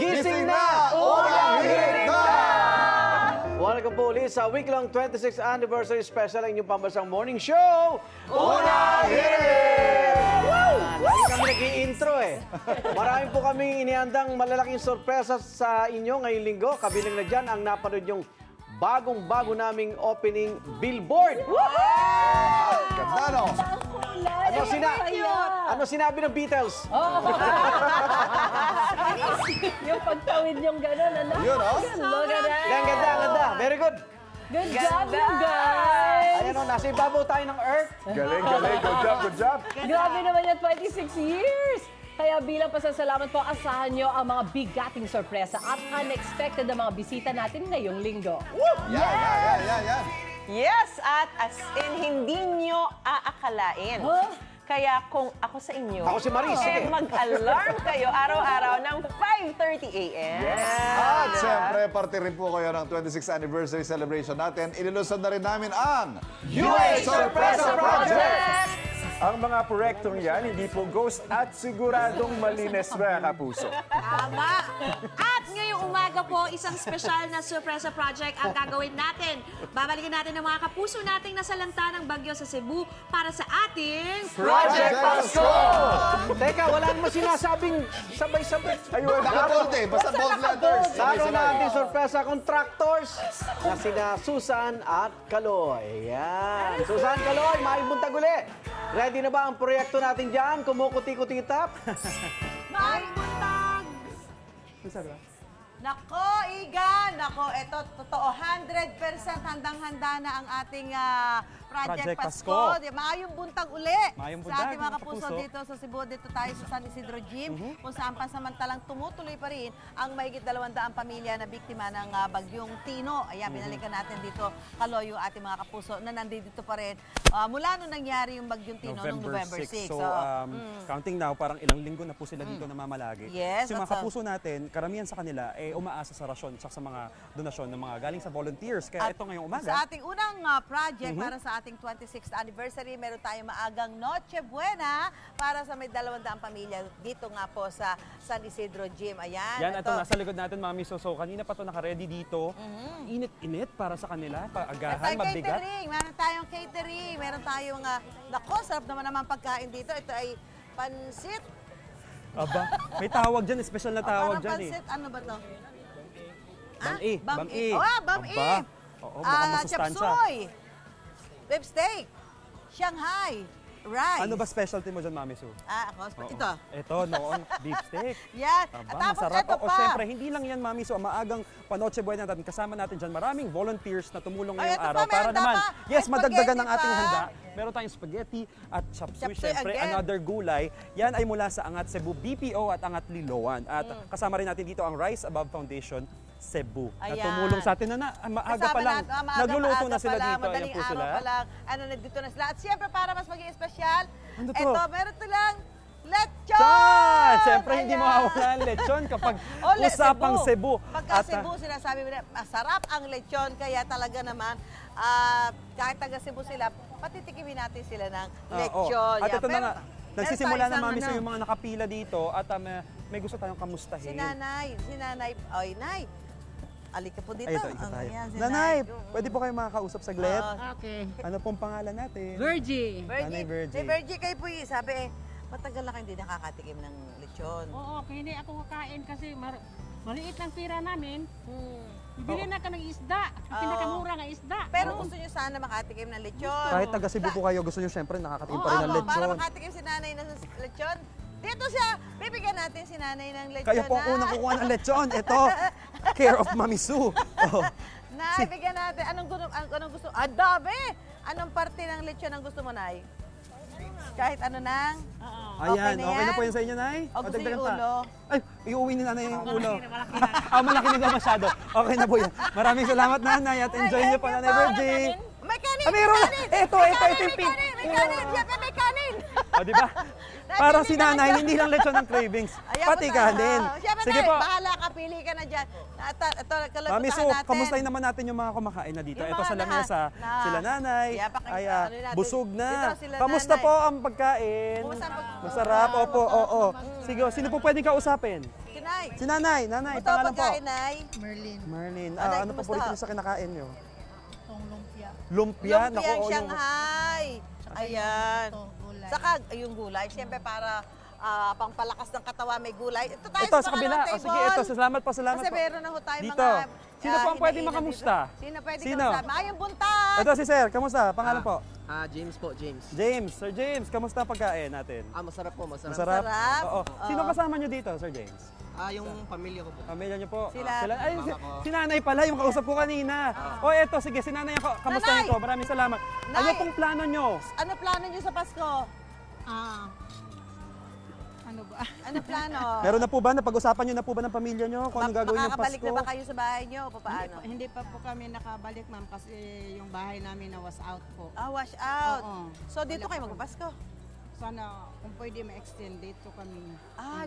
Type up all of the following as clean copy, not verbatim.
Gising na! Unang hirit na! Welcome po ulit sa week-long 26th anniversary special ng inyong pambansang morning show! Unang hirit! Lagi kami nag-i-intro eh. Marami po kami inihandang malalaking sorpresa sa inyo ngayong linggo. Kabilang na dyan ang napanood yung bagong-bago naming opening billboard. Ganda, no? Ano sinabi ng Beatles? Yung pagtawid yung gano'n, ano? Yun, oh. Ganda. Very good. Good job, you guys! Ayan o, nasa ibabaw tayo ng Earth. Galing. Good job. Grabe naman yan, 26 years! Kaya bilang pasasalamat po, asahan nyo ang mga bigating sorpresa at unexpected na mga bisita natin ngayong linggo. Yan. Yes, at as in hindi nyo aakalain. Huh? Kaya kung ako sa inyo, Ako si Maris, sige. mag-alarm kayo araw-araw ng 5:30 a.m. At siyempre, parte rin po kayo ng 26th anniversary celebration natin. Inilusad na rin namin ang UA Sorpresa Project! Ang mga proyektong yan, hindi po ghost at siguradong malinis mga kapuso. Tama! At ngayong umaga po, isang special na sorpresa project ang gagawin natin. Babalikan natin ang mga kapuso nating nasalanta ng bagyo sa Cebu para sa ating... Project Pasko! Teka, wala naman sinasabing sabay-sabay. Ayun, Naka-bold eh, basta bold letters. Lalo na ating sorpresa contractors na sina Susan at Kaloy. Yan. Susan, Kaloy, maayong buntag uli. Ready na ba ang proyekto natin dyan? Kumukuti-kutitap? Maayong buntag! Nako, Igan! Nako, ito, totoo, 100% handang-handa na ang ating Project Pasko. Maayong buntag uli Maayong sa buntag, ating mga mga kapuso kapuso. dito sa Cebu. Dito tayo sa San Isidro Gym, kung saan pansamantalang tumutuloy pa rin ang mahigit 200 pamilya na biktima ng bagyong Tino. Ayan, binalikan natin dito, Kaloy, yung ating mga kapuso na nandito pa rin. Mula nung nangyari yung bagyong Tino, nung November 6. So, counting now, parang ilang linggo na po sila dito namamalagi. Yes, So, yung mga that's kapuso natin, karamihan sa kanila, umaasa sa rasyon at sa mga donasyon ng mga galing sa volunteers. Kaya ito ngayong umaga. Sa ating unang project para sa ating 26th anniversary, meron tayong maagang Noche Buena para sa may 200 pamilya dito nga po sa San Isidro Gym. Ayan. Yan, ito nasa likod natin, Mami. So, kanina pa ito naka-ready dito. Init-init para sa kanila, paagahan, mabigat. Catering. Meron tayong catering. Meron tayong, nako, sarap naman pagkain dito. Ito ay pansit. Aba, may tawag dyan, special na tawag Parang dyan pansit, ano ba to? Bam-i. Bam-i. Oh, bam-i. Aba. Oo, mukhang masustansya. Chapsuy. Beef steak. Shanghai. Rice. Ano ba specialty mo dyan, Mami Su? Ako, Oo. ito. Ito, noon, beef steak. Yan. Aba, At tapos masarap. ito O, pa. syempre, hindi lang yan, Mami Su. Maagang panoche buhay natin. Kasama natin dyan maraming volunteers na tumulong Ay, ngayong ito pa, araw. Para meron naman, pa. yes, May madagdagan ng spaghetti ating pa. handa. Meron tayong spaghetti at chapsuy. Chapsuy Syempre, again. another gulay. Yan ay mula sa Angat Cebu BPO at Angat Liloan. At kasama rin natin dito ang Rise Above Foundation Cebu. Na Ayan. tumulong sa atin na maaga pa lang. Nagluluto na sila dito. Ayan Madaling po araw sila. pa lang. Nandito na sila. At siyempre, para mas maging espesyal, Ano to? ito, meron silang lechon! Chan! Siyempre, hindi Ayan. mawawala ang lechon kapag Ole, usapang Cebu. Pagka Cebu, sinasabi mo na, masarap ang lechon, kaya talaga naman, kahit taga Cebu sila, patitikimin natin sila ng lechon. At Yan. ito na nga, nagsisimula na, Mami, ano, sa yung mga nakapila dito at may gusto tayong kamustahin. Si nanay, oy, nay, alika po dito. Ay, ito tayo. Ayan, si Nanay, pwede po kayo makakausap saglit? Okay. Ano pong pangalan natin? Virgie. Nanay Virgie. Si Virgie kayo po, sabi matagal na kayo hindi nakakatikim ng lechon. Oo, hindi ako kakain kasi maliit ang pira namin. Bibili na ka ng isda, pinakamura ng isda. Pero gusto nyo sana makatikim ng lechon. Kahit taga Cebu po kayo, gusto nyo siyempre nakakatikim pa rin ng Oo, para lechon. makatikim si nanay ng lechon. Dito siya, bibigyan natin si nanay ng lechon. Kayo po ang unang kukuha ng lechon. Ito, care of Mami Su. Oh. Nay, bigyan natin. Anong gusto? Dami! Anong parte ng lechon ang gusto mo, Nay? Kahit ano nang? Ayan, na okay na yan? po yan sa inyo, Nay? O, gusto dagdagan yung pa? ulo? Ay, iuwi ni Nanay yung ulo. Malaki na daw masyado. Okay na po yan. Maraming salamat, Nanay, at enjoy niyo po, Nanay Virgie. May kanin! Meron na! Ito yung May pin. kanin! Siyempre may kanin! O, di ba? Para si Nanay, hindi lang lechon ng cravings, Ayan, pati punta. kanin. Siyempre, Sige Nay, po. bahala ka, pili ka na dyan. Ito, Mami Su, natin. kamustahin naman natin yung mga kumakain na dito. Yung Ito mga sa lamesa, lahat. sila Nanay, ay ano natin. busog Dito na. sila Kamusta Nanay. po ang pagkain? Kumusta ang pagkain? Masarap, opo, oo. Sige, sino po pwedeng kausapin? Sino Nay. Si Nanay. Nanay, Ito pangalan po. pagkain, Nay. Merlin. Nanay, Ano kumusta? paborito niyo sa kinakain niyo? Lumpia. Lumpia. Naku, Lumpia, oo, yung... Shanghai. Ayan. Saka yung gulay. Siyempre para pangpalakas ng katawan may gulay. Ito tayo Ito, sa sa kabila. pangalawang O, table. sige, ito. Salamat po. Kasi meron na ho tayo Dito. mga... Sino po ang pwede hinainan makamusta? dito. Sino pwede Sino? kamusta? Ayong buntag! Ito si Sir. Kamusta? Pangalan po? James po, James. James. Sir James, kamusta pagkain natin? Masarap po, masarap. Masarap? Sarap. Oo. Sino kasama niyo dito, Sir James? Yung pamilya ko po. Pamilya niyo po? Sila. Ay, Mama ko. si nanay pala, yung kausap ko kanina. O eto, sige, si nanay ako. Kamustahin Nanay! ko. Maraming salamat. Ano Nay! pong plano niyo? Ano plano niyo sa Pasko? Ano ba? Ano plano? Meron na po ba? Napag-usapan niyo na po ba ng pamilya niyo kung anong gagawin ng Makakabalik Pasko? na ba kayo sa bahay niyo o paano? Hindi pa po kami nakabalik, ma'am, kasi yung bahay namin na was out po. Wash out. Oo. So dito Wala kayo po. magpapasko? Sana kung pwede ma-extend dito kami.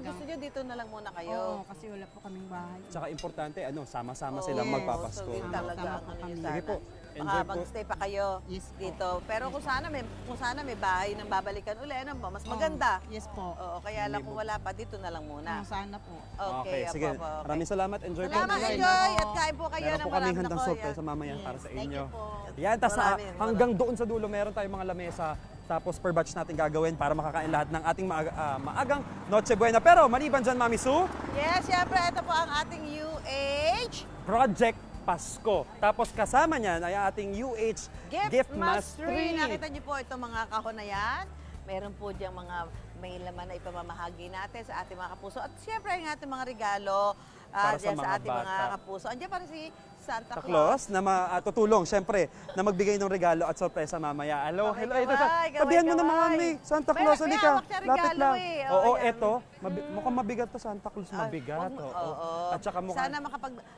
Gusto niyo dito na lang muna Oo, kayo? kasi wala po kaming bahay. Tsaka importante, sama-sama silang Oo, magpapasko. So yun talaga Tama ang po ano kami. niyo Sige sana. po. Baka Enjoy po. mag-stay pa kayo Yes po. dito. Pero kung sana may bahay nang babalikan uli, ano ba? Mas maganda. Yes po. Oo, kaya lang kung wala pa, dito na lang muna. Sana po. Okay, Okay, sige. apo, okay. Maraming salamat. Enjoy po. Salamat, enjoy! At kain po kayo Meron ng po marami. kaming handang Nako, sorpresa yan. mamaya para sa inyo. you po. Yan, tas Maraming hanggang doon sa dulo, meron tayong mga lamesa. Tapos per batch natin gagawin para makakain lahat ng ating maagang Noche Buena. Pero maliban dyan, Mami Sue, Yes, syempre, ito po ang ating UH Project Pasko. Tapos kasama niyan ay ang ating UH Gift Mas Tree. 3. Nakita niyo po itong mga kahon na yan. Meron po diyang mga may laman na ipamamahagi natin sa ating mga kapuso. At syempre, ang ating mga regalo Para sa dyan sa mga ating mga bata. kapuso. Andiyan para si Santa Sa Claus. Claus na tutulong, syempre, na magbigay ng regalo at sorpresa mamaya. Hello, Okay, hello. Ito, kaway, tabihan mo na kaway. Mami. Santa May- Claus, may halika. hawak siya Lapit regalo lang. eh. Oo, yan. eto. Mukhang mabigat to, Santa Claus. Mabigat. Wag mo- Oo. At saka mukhang... Sana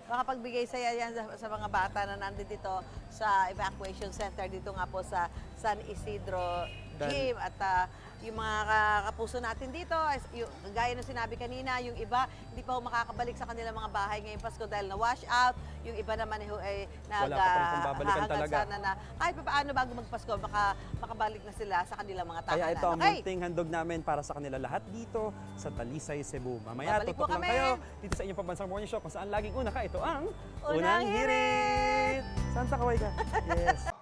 makapagbigay saya yan sa mga bata na nandito dito sa evacuation center dito nga po sa San Isidro Gym. At yung mga kapuso natin dito, gaya ng sinabi kanina, yung iba hindi pa ho makakabalik sa kanilang mga bahay ngayong Pasko dahil na-wash out. Yung iba naman ay Wala pa pa rin kung babalikan naghahangad talaga. sana na kahit pa paano bago magpasko, makabalik na sila sa kanilang mga tahanan. Kaya ito ang Okay? munting handog namin para sa kanila lahat dito sa Talisay, Cebu. Mamaya, Babalik po tutok lang kami. kayo dito sa inyong pambansang morning show kung saan laging una ka. Ito ang Unang Hirit! Santa kaway ka? Yes.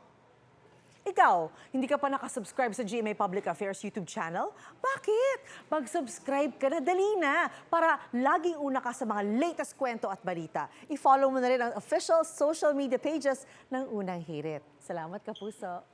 Ikaw, hindi ka pa nakasubscribe sa GMA Public Affairs YouTube channel? Bakit? Mag-subscribe ka na, dali na, para laging una ka sa mga latest kwento at balita. I-follow mo na rin ang official social media pages ng Unang Hirit. Salamat, Kapuso.